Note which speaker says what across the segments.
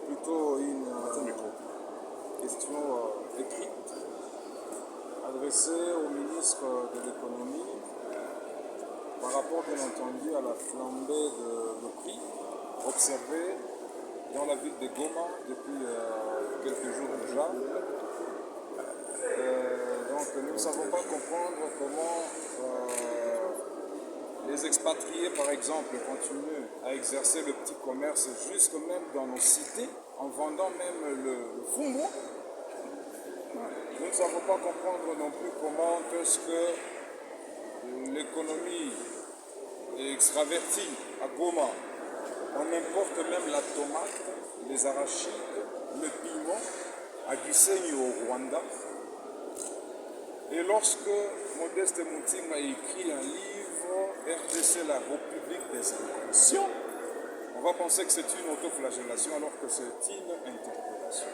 Speaker 1: plutôt une question écrite adressée au ministre de l'économie par rapport bien entendu à la flambée de prix observée dans la ville de Goma depuis quelques jours déjà. Donc nous ne savons pas comprendre comment les expatriés, par exemple, continuent à exercer le petit commerce jusque même dans nos cités, en vendant même le fumbo. Nous ne savons pas comprendre non plus comment est-ce que l'économie est extravertie à Goma. On importe même la tomate, les arachides, le piment à Gisenyi au Rwanda. Et lorsque Modeste Mouting a écrit un livre, RDC, la République des inconscients, on va penser que c'est une autoflagellation alors que c'est une interpellation.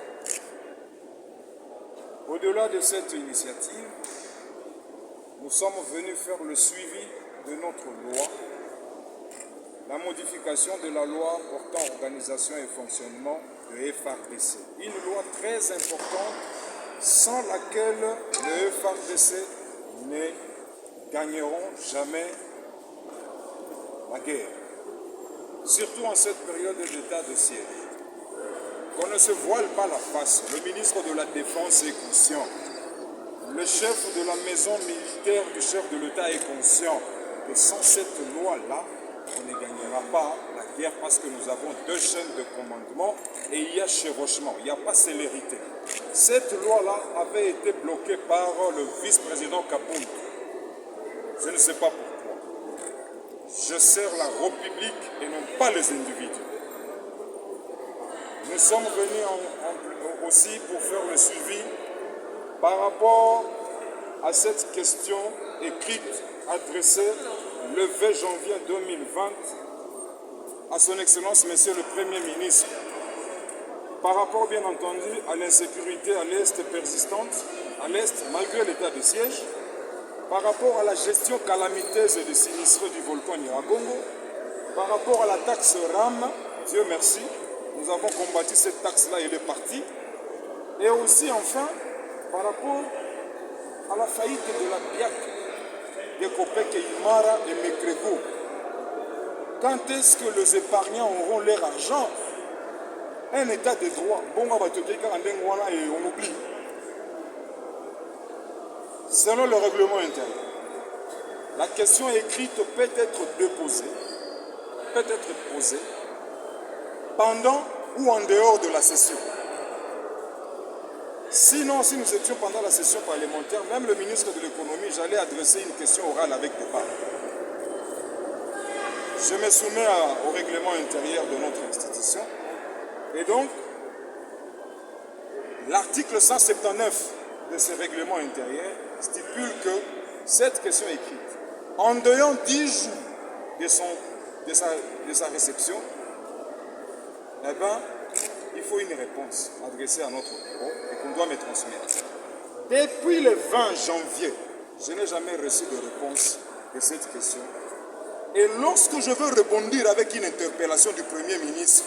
Speaker 1: Au-delà de cette initiative, nous sommes venus faire le suivi de notre loi, la modification de la loi portant organisation et fonctionnement de FARDC. Une loi très importante sans laquelle le FARDC ne gagneront jamais la guerre. Surtout en cette période d'état de siège. Qu'on ne se voile pas la face. Le ministre de la Défense est conscient. Le chef de la maison militaire du chef de l'État est conscient que sans cette loi-là, on ne gagnera pas la guerre parce que nous avons deux chaînes de commandement et il y a chevauchement, il n'y a pas célérité. Cette loi-là avait été bloquée par le vice-président Kapound. Je ne sais pas pourquoi. Je sers la République et non pas les individus. Nous sommes venus aussi pour faire le suivi par rapport à cette question écrite adressée le 20 janvier 2020 à son Excellence Monsieur le Premier ministre par rapport bien entendu à l'insécurité à l'Est persistante, à l'Est malgré l'état de siège, par rapport à la gestion calamiteuse et sinistre du volcan Nyiragongo, par rapport à la taxe RAM, Dieu merci, nous avons combattu cette taxe-là et elle est partie, et aussi enfin par rapport à la faillite de la BIAC, des Kopek et Imara et Mekrego. Quand est-ce que les épargnants auront leur argent? Un état de droit, bon, on oublie. Selon le règlement intérieur, la question écrite peut être déposée, peut être posée pendant ou en dehors de la session. Sinon, si nous étions pendant la session parlementaire, même le ministre de l'économie, j'allais adresser une question orale avec débat. Je me soumets au règlement intérieur de notre institution. Et donc, l'article 179 de ce règlement intérieur stipule que cette question écrite, en dehors 10 jours de sa réception, eh bien, il faut une réponse adressée à notre bureau et qu'on doit me transmettre. Depuis le 20 janvier, je n'ai jamais reçu de réponse de cette question. Et lorsque je veux rebondir avec une interpellation du Premier ministre,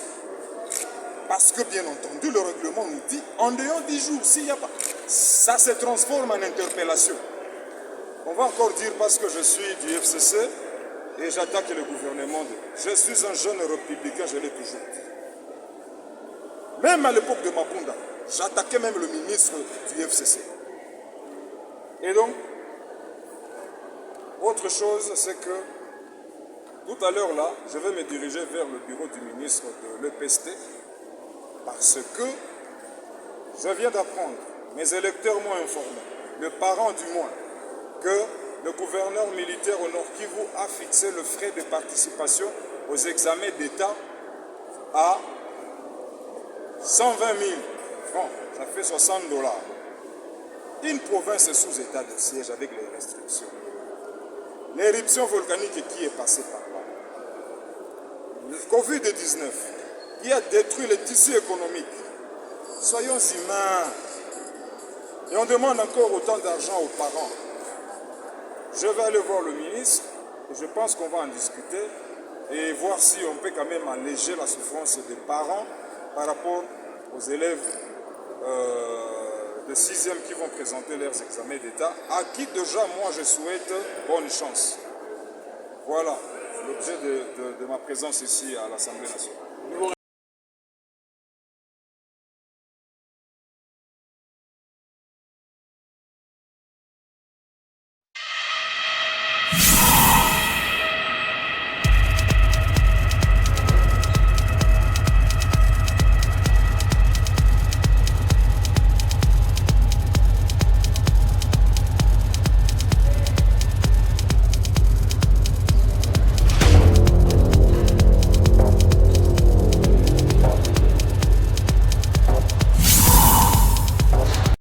Speaker 1: parce que bien entendu, le règlement nous dit, en dehors 10 jours, s'il n'y a pas, ça se transforme en interpellation. On va encore dire parce que je suis du FCC et j'attaque le gouvernement. Je suis un jeune républicain, je l'ai toujours dit. Même à l'époque de Mapunda, j'attaquais même le ministre du FCC. Et donc, autre chose, c'est que tout à l'heure là, je vais me diriger vers le bureau du ministre de l'EPST parce que je viens d'apprendre, mes électeurs m'ont informé, mes parents du moins, que le gouverneur militaire au Nord Kivu a fixé le frais de participation aux examens d'État à 120 000 francs, ça fait 60 $. Une province est sous état de siège avec les restrictions. L'éruption volcanique qui est passée par là. Le Covid-19 qui a détruit le tissu économique. Soyons humains. Et on demande encore autant d'argent aux parents. Je vais aller voir le ministre et je pense qu'on va en discuter et voir si on peut quand même alléger la souffrance des parents par rapport aux élèves de 6e qui vont présenter leurs examens d'État, à qui déjà moi je souhaite bonne chance. Voilà l'objet de ma présence ici à l'Assemblée nationale.